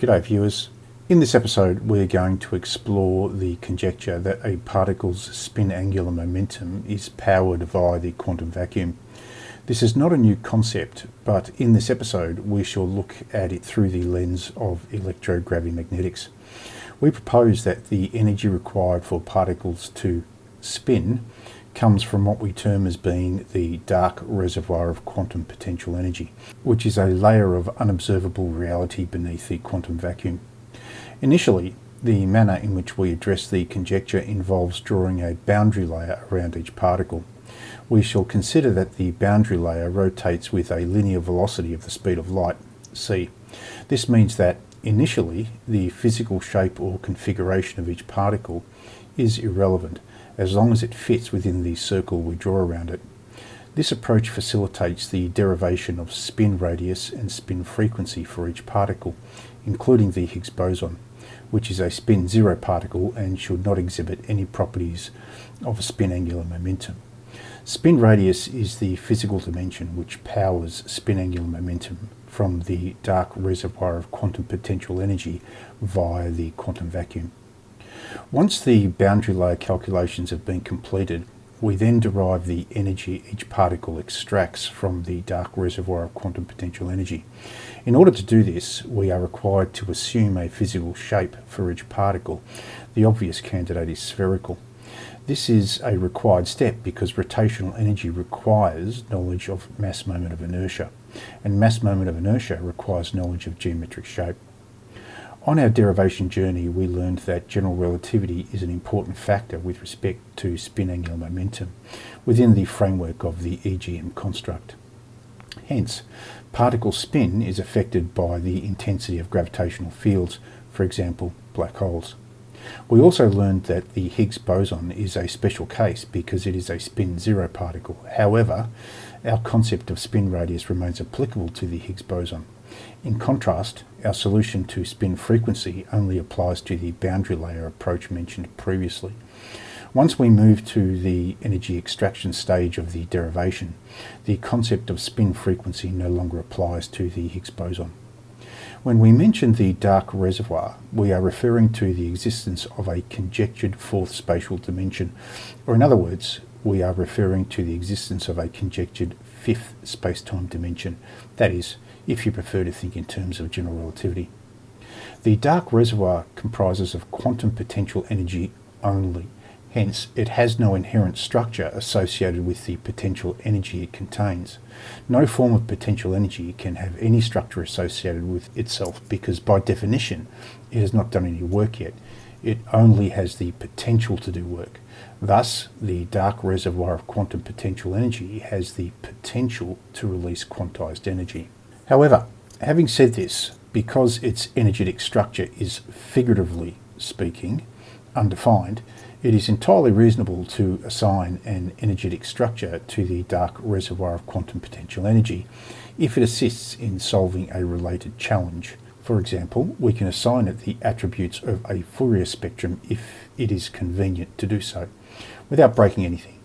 G'day viewers. In this episode we're going to explore the conjecture that a particle's spin angular momentum is powered via the quantum vacuum. This is not a new concept, but in this episode we shall look at it through the lens of electrogravimagnetics. We propose that the energy required for particles to spin comes from what we term as being the dark reservoir of quantum potential energy, which is a layer of unobservable reality beneath the quantum vacuum. Initially, the manner in which we address the conjecture involves drawing a boundary layer around each particle. We shall consider that the boundary layer rotates with a linear velocity of the speed of light, c. This means that initially the physical shape or configuration of each particle is irrelevant, as long as it fits within the circle we draw around it. This approach facilitates the derivation of spin radius and spin frequency for each particle, including the Higgs boson, which is a spin zero particle and should not exhibit any properties of a spin angular momentum. Spin radius is the physical dimension which powers spin angular momentum from the dark reservoir of quantum potential energy via the quantum vacuum. Once the boundary layer calculations have been completed, we then derive the energy each particle extracts from the dark reservoir of quantum potential energy. In order to do this, we are required to assume a physical shape for each particle. The obvious candidate is spherical. This is a required step because rotational energy requires knowledge of mass moment of inertia, and mass moment of inertia requires knowledge of geometric shape. On our derivation journey, we learned that general relativity is an important factor with respect to spin angular momentum within the framework of the EGM construct. Hence, particle spin is affected by the intensity of gravitational fields, for example, black holes. We also learned that the Higgs boson is a special case because it is a spin zero particle. However, our concept of spin radius remains applicable to the Higgs boson. In contrast, our solution to spin frequency only applies to the boundary layer approach mentioned previously. Once we move to the energy extraction stage of the derivation, the concept of spin frequency no longer applies to the Higgs boson. When we mention the dark reservoir, we are referring to the existence of a conjectured fourth spatial dimension, or in other words, we are referring to the existence of a conjectured fifth space-time dimension, that is, if you prefer to think in terms of general relativity. The dark reservoir comprises of quantum potential energy only. Hence, it has no inherent structure associated with the potential energy it contains. No form of potential energy can have any structure associated with itself because, by definition, it has not done any work yet. It only has the potential to do work. Thus, the dark reservoir of quantum potential energy has the potential to release quantized energy. However, having said this, because its energetic structure is, figuratively speaking, undefined, it is entirely reasonable to assign an energetic structure to the dark reservoir of quantum potential energy if it assists in solving a related challenge. For example, we can assign it the attributes of a Fourier spectrum if it is convenient to do so, without breaking anything.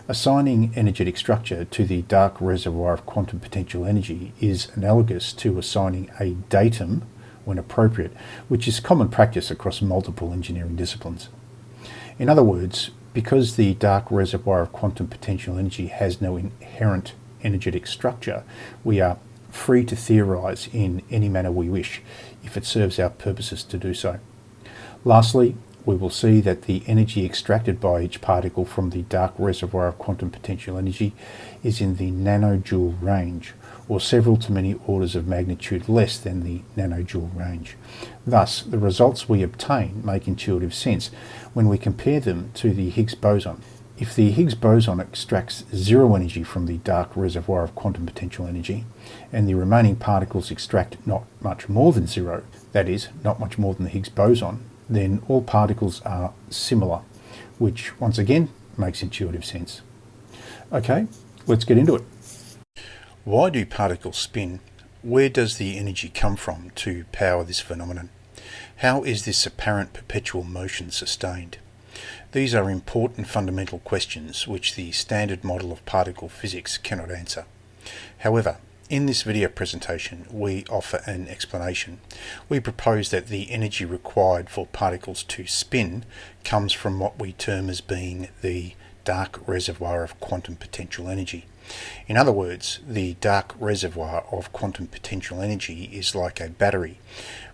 Assigning energetic structure to the dark reservoir of quantum potential energy is analogous to assigning a datum when appropriate, which is common practice across multiple engineering disciplines. In other words, because the dark reservoir of quantum potential energy has no inherent energetic structure, we are free to theorize in any manner we wish if it serves our purposes to do so. Lastly, we will see that the energy extracted by each particle from the dark reservoir of quantum potential energy is in the nanojoule range, or several to many orders of magnitude less than the nanojoule range. Thus, the results we obtain make intuitive sense when we compare them to the Higgs boson. If the Higgs boson extracts zero energy from the dark reservoir of quantum potential energy, and the remaining particles extract not much more than zero, that is, not much more than the Higgs boson, then all particles are similar, which once again makes intuitive sense. Okay, let's get into it. Why do particles spin? Where does the energy come from to power this phenomenon? How is this apparent perpetual motion sustained? These are important fundamental questions which the standard model of particle physics cannot answer. However, In this video presentation, we offer an explanation. We propose that the energy required for particles to spin comes from what we term as being the dark reservoir of quantum potential energy. In other words, the dark reservoir of quantum potential energy is like a battery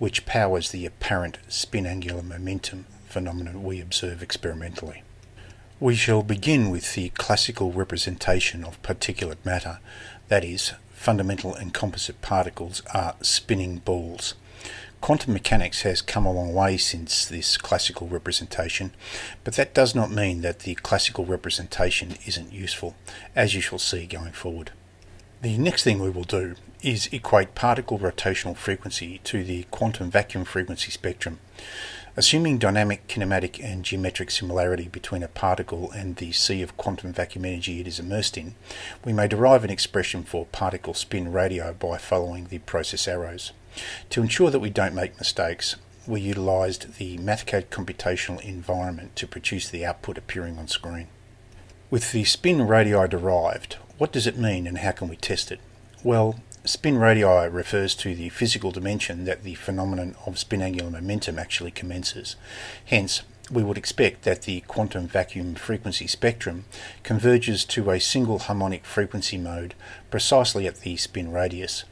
which powers the apparent spin angular momentum phenomenon we observe experimentally. We shall begin with the classical representation of particulate matter, that is, fundamental and composite particles are spinning balls. Quantum mechanics has come a long way since this classical representation, but that does not mean that the classical representation isn't useful, as you shall see going forward. The next thing we will do is equate particle rotational frequency to the quantum vacuum frequency spectrum. Assuming dynamic, kinematic and geometric similarity between a particle and the sea of quantum vacuum energy it is immersed in, we may derive an expression for particle spin radii by following the process arrows. To ensure that we don't make mistakes, we utilised the Mathcad computational environment to produce the output appearing on screen. With the spin radii derived, what does it mean and how can we test it? Well, spin radii refers to the physical dimension that the phenomenon of spin angular momentum actually commences. Hence, we would expect that the quantum vacuum frequency spectrum converges to a single harmonic frequency mode precisely at the spin radius.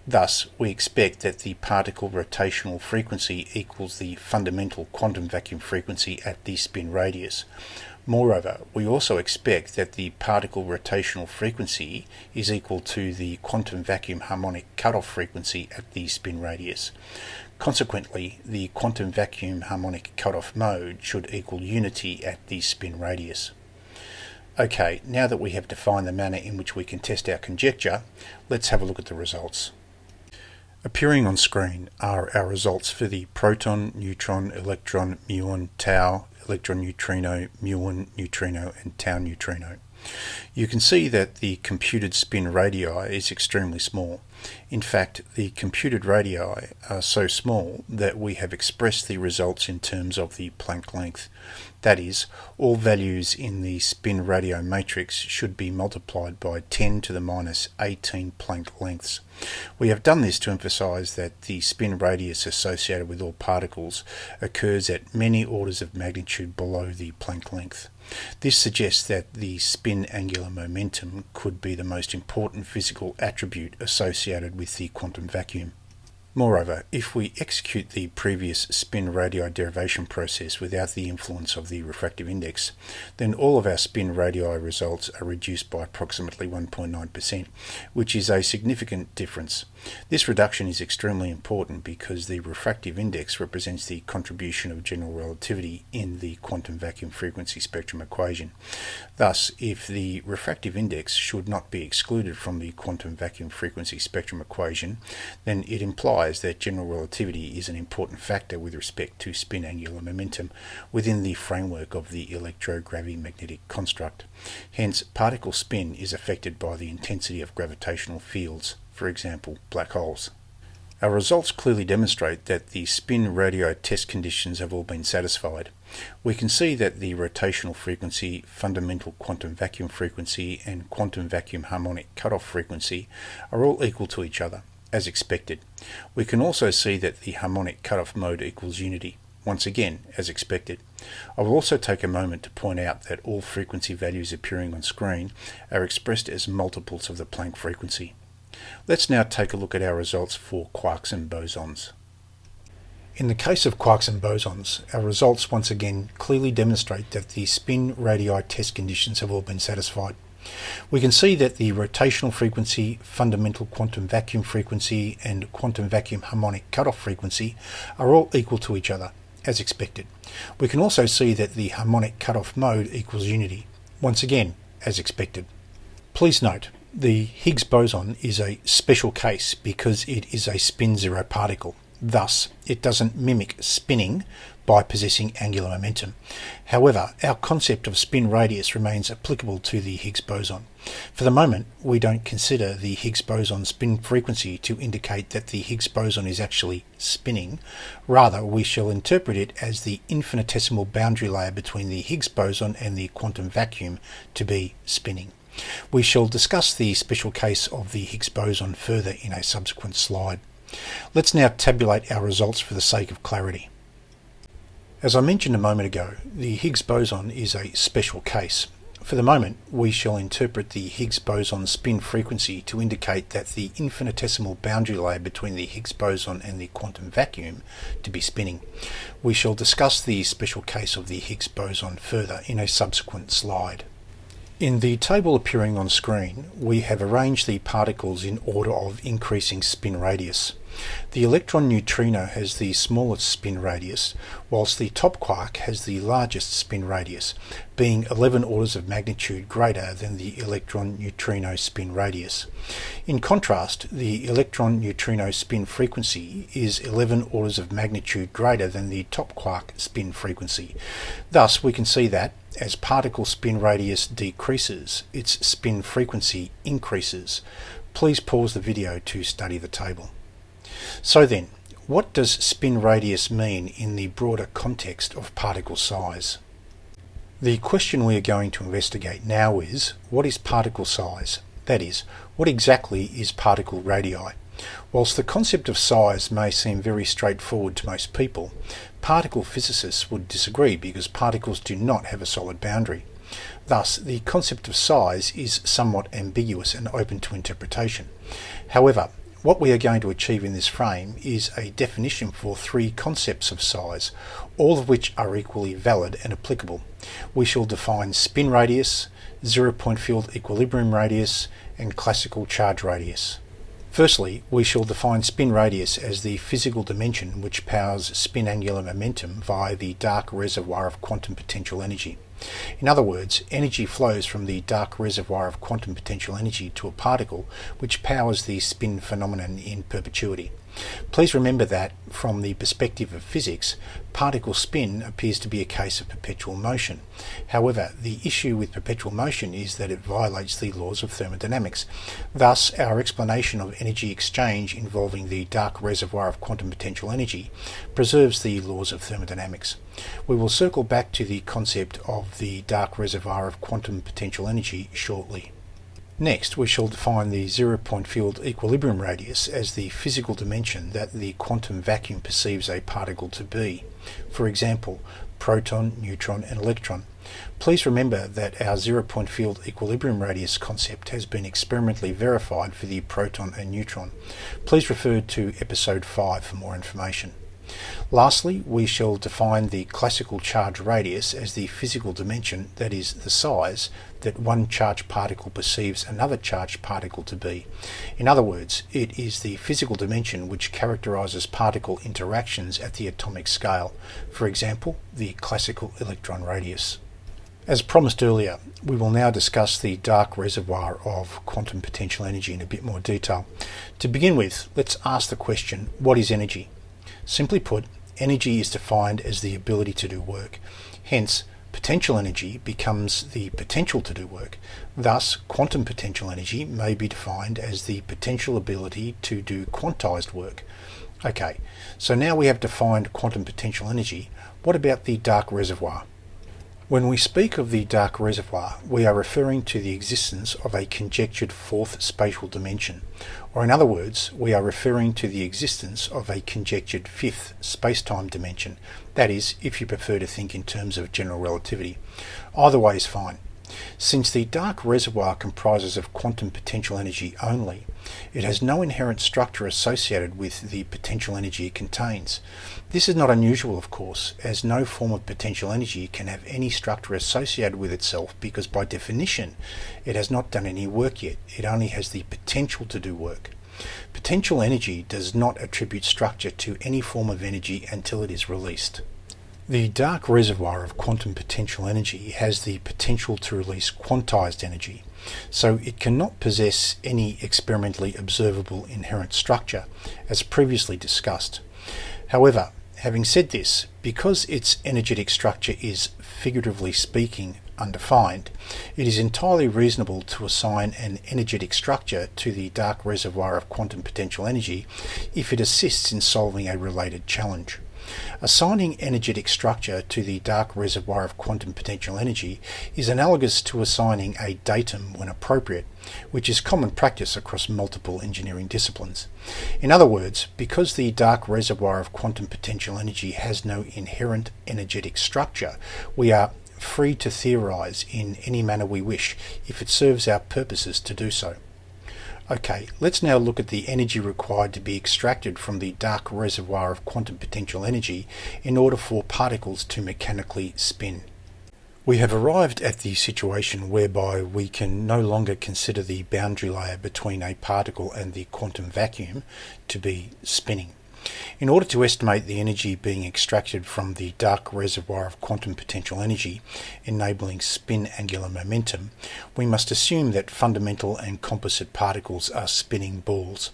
Thus, we expect that the particle rotational frequency equals the fundamental quantum vacuum frequency at the spin radius. Moreover, we also expect that the particle rotational frequency is equal to the quantum vacuum harmonic cutoff frequency at the spin radius. Consequently, the quantum vacuum harmonic cutoff mode should equal unity at the spin radius. Okay, now that we have defined the manner in which we can test our conjecture, let's have a look at the results. Appearing on screen are our results for the proton, neutron, electron, muon, tau, electron neutrino, muon neutrino and tau neutrino. You can see that the computed spin radii is extremely small. In fact, the computed radii are so small that we have expressed the results in terms of the Planck length. That is, all values in the spin radii matrix should be multiplied by 10 to the minus 18 Planck lengths. We have done this to emphasize that the spin radius associated with all particles occurs at many orders of magnitude below the Planck length. This suggests that the spin angular momentum could be the most important physical attribute associated with the quantum vacuum. Moreover, if we execute the previous spin radii derivation process without the influence of the refractive index, then all of our spin radii results are reduced by approximately 1.9%, which is a significant difference. This reduction is extremely important because the refractive index represents the contribution of general relativity in the quantum vacuum frequency spectrum equation. Thus, if the refractive index should not be excluded from the quantum vacuum frequency spectrum equation, then it implies that general relativity is an important factor with respect to spin angular momentum within the framework of the electrogravimetric construct. Hence, particle spin is affected by the intensity of gravitational fields, for example, black holes. Our results clearly demonstrate that the spin radii test conditions have all been satisfied. We can see that the rotational frequency, fundamental quantum vacuum frequency and quantum vacuum harmonic cutoff frequency are all equal to each other, as expected. We can also see that the harmonic cutoff mode equals unity, once again as expected. I will also take a moment to point out that all frequency values appearing on screen are expressed as multiples of the Planck frequency. Let's now take a look at our results for quarks and bosons. In the case of quarks and bosons, our results once again clearly demonstrate that the spin radii test conditions have all been satisfied. We can see that the rotational frequency, fundamental quantum vacuum frequency and quantum vacuum harmonic cutoff frequency are all equal to each other, as expected. We can also see that the harmonic cutoff mode equals unity, once again as expected. Please note, the Higgs boson is a special case because it is a spin-zero particle. Thus, it doesn't mimic spinning by possessing angular momentum. However, our concept of spin radius remains applicable to the Higgs boson. For the moment, we don't consider the Higgs boson spin frequency to indicate that the Higgs boson is actually spinning. Rather, we shall interpret it as the infinitesimal boundary layer between the Higgs boson and the quantum vacuum to be spinning. We shall discuss the special case of the Higgs boson further in a subsequent slide. Let's now tabulate our results for the sake of clarity. As I mentioned a moment ago, the Higgs boson is a special case. For the moment, we shall interpret the Higgs boson spin frequency to indicate that the infinitesimal boundary layer between the Higgs boson and the quantum vacuum to be spinning. We shall discuss the special case of the Higgs boson further in a subsequent slide. In the table appearing on screen, we have arranged the particles in order of increasing spin radius. The electron neutrino has the smallest spin radius, whilst the top quark has the largest spin radius, being 11 orders of magnitude greater than the electron neutrino spin radius. In contrast, the electron neutrino spin frequency is 11 orders of magnitude greater than the top quark spin frequency. Thus, we can see that as particle spin radius decreases, its spin frequency increases. Please pause the video to study the table. So then, what does spin radius mean in the broader context of particle size? The question we are going to investigate now is, what is particle size? That is, what exactly is particle radii? Whilst the concept of size may seem very straightforward to most people, particle physicists would disagree because particles do not have a solid boundary. Thus, the concept of size is somewhat ambiguous and open to interpretation. However, what we are going to achieve in this frame is a definition for three concepts of size, all of which are equally valid and applicable. We shall define spin radius, zero-point field equilibrium radius, and classical charge radius. Firstly, we shall define spin radius as the physical dimension which powers spin angular momentum via the dark reservoir of quantum potential energy. In other words, energy flows from the dark reservoir of quantum potential energy to a particle which powers the spin phenomenon in perpetuity. Please remember that, from the perspective of physics, particle spin appears to be a case of perpetual motion. However, the issue with perpetual motion is that it violates the laws of thermodynamics. Thus, our explanation of energy exchange involving the dark reservoir of quantum potential energy preserves the laws of thermodynamics. We will circle back to the concept of the dark reservoir of quantum potential energy shortly. Next, we shall define the zero-point field equilibrium radius as the physical dimension that the quantum vacuum perceives a particle to be. For example, proton, neutron and electron. Please remember that our zero-point field equilibrium radius concept has been experimentally verified for the proton and neutron. Please refer to episode 5 for more information. Lastly, we shall define the classical charge radius as the physical dimension, that is, the size, that one charged particle perceives another charged particle to be. In other words, it is the physical dimension which characterizes particle interactions at the atomic scale, for example, the classical electron radius. As promised earlier, we will now discuss the dark reservoir of quantum potential energy in a bit more detail. To begin with, let's ask the question, what is energy? Simply put, energy is defined as the ability to do work. Hence, potential energy becomes the potential to do work. Thus, quantum potential energy may be defined as the potential ability to do quantized work. Okay, so now we have defined quantum potential energy. What about the dark reservoir? When we speak of the dark reservoir, we are referring to the existence of a conjectured fourth spatial dimension, or in other words, we are referring to the existence of a conjectured fifth space-time dimension. That is, if you prefer to think in terms of general relativity. Either way is fine. Since the dark reservoir comprises of quantum potential energy only, it has no inherent structure associated with the potential energy it contains. This is not unusual, of course, as no form of potential energy can have any structure associated with itself because by definition it has not done any work yet, it only has the potential to do work. Potential energy does not attribute structure to any form of energy until it is released. The dark reservoir of quantum potential energy has the potential to release quantized energy, so it cannot possess any experimentally observable inherent structure, as previously discussed. However, having said this, because its energetic structure is, figuratively speaking, undefined, it is entirely reasonable to assign an energetic structure to the dark reservoir of quantum potential energy if it assists in solving a related challenge. Assigning energetic structure to the dark reservoir of quantum potential energy is analogous to assigning a datum when appropriate, which is common practice across multiple engineering disciplines. In other words, because the dark reservoir of quantum potential energy has no inherent energetic structure, we are free to theorize in any manner we wish if it serves our purposes to do so. Okay, let's now look at the energy required to be extracted from the dark reservoir of quantum potential energy in order for particles to mechanically spin. We have arrived at the situation whereby we can no longer consider the boundary layer between a particle and the quantum vacuum to be spinning. In order to estimate the energy being extracted from the dark reservoir of quantum potential energy, enabling spin angular momentum, we must assume that fundamental and composite particles are spinning balls.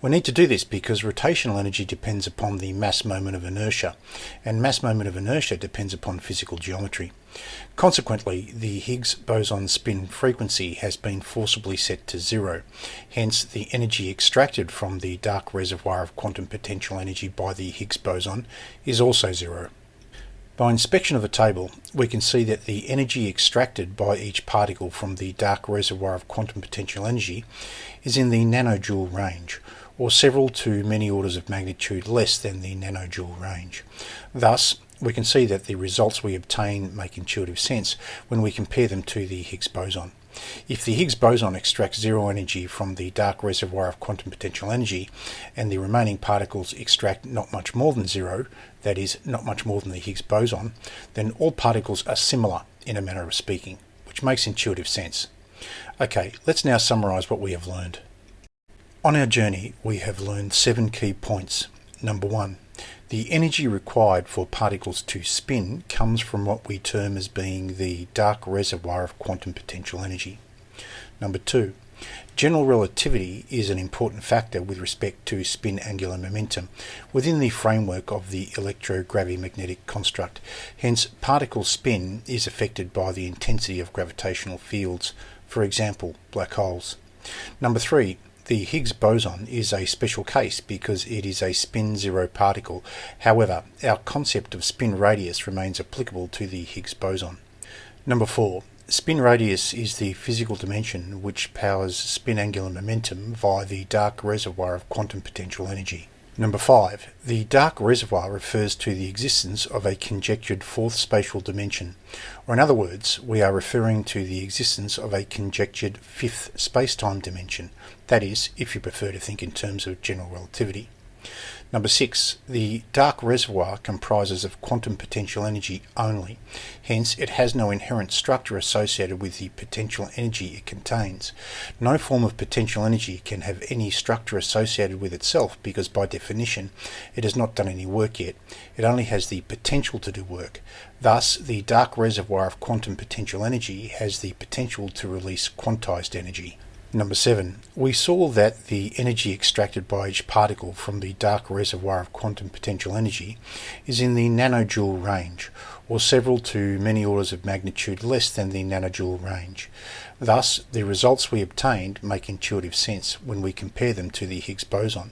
We need to do this because rotational energy depends upon the mass moment of inertia, and mass moment of inertia depends upon physical geometry. Consequently, the Higgs boson spin frequency has been forcibly set to zero. Hence, the energy extracted from the dark reservoir of quantum potential energy by the Higgs boson is also zero. By inspection of the table, we can see that the energy extracted by each particle from the dark reservoir of quantum potential energy is in the nanojoule range, or several to many orders of magnitude less than the nanojoule range. Thus, we can see that the results we obtain make intuitive sense when we compare them to the Higgs boson. If the Higgs boson extracts zero energy from the dark reservoir of quantum potential energy, and the remaining particles extract not much more than zero, that is, not much more than the Higgs boson, then all particles are similar in a manner of speaking, which makes intuitive sense. Okay, let's now summarise what we have learned. On our journey, we have learned 7 key points. Number 1. The energy required for particles to spin comes from what we term as being the dark reservoir of quantum potential energy. Number 2. General relativity is an important factor with respect to spin angular momentum within the framework of the electrogravimagnetic construct. Hence, particle spin is affected by the intensity of gravitational fields, for example, black holes. Number 3. The Higgs boson is a special case because it is a spin-zero particle. However, our concept of spin radius remains applicable to the Higgs boson. Number 4. Spin radius is the physical dimension which powers spin angular momentum via the dark reservoir of quantum potential energy. Number 5. The dark reservoir refers to the existence of a conjectured fourth spatial dimension, or in other words, we are referring to the existence of a conjectured fifth space-time dimension, that is, if you prefer to think in terms of general relativity. Number 6. The dark reservoir comprises of quantum potential energy only, hence it has no inherent structure associated with the potential energy it contains. No form of potential energy can have any structure associated with itself because by definition it has not done any work yet, it only has the potential to do work. Thus, the dark reservoir of quantum potential energy has the potential to release quantized energy. Number 7. We saw that the energy extracted by each particle from the dark reservoir of quantum potential energy is in the nanojoule range, or several to many orders of magnitude less than the nanojoule range. Thus, the results we obtained make intuitive sense when we compare them to the Higgs boson.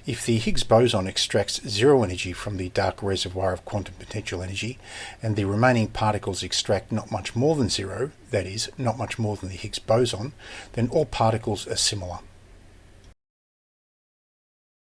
If the Higgs boson extracts zero energy from the dark reservoir of quantum potential energy, and the remaining particles extract not much more than zero, that is, not much more than the Higgs boson, then all particles are similar.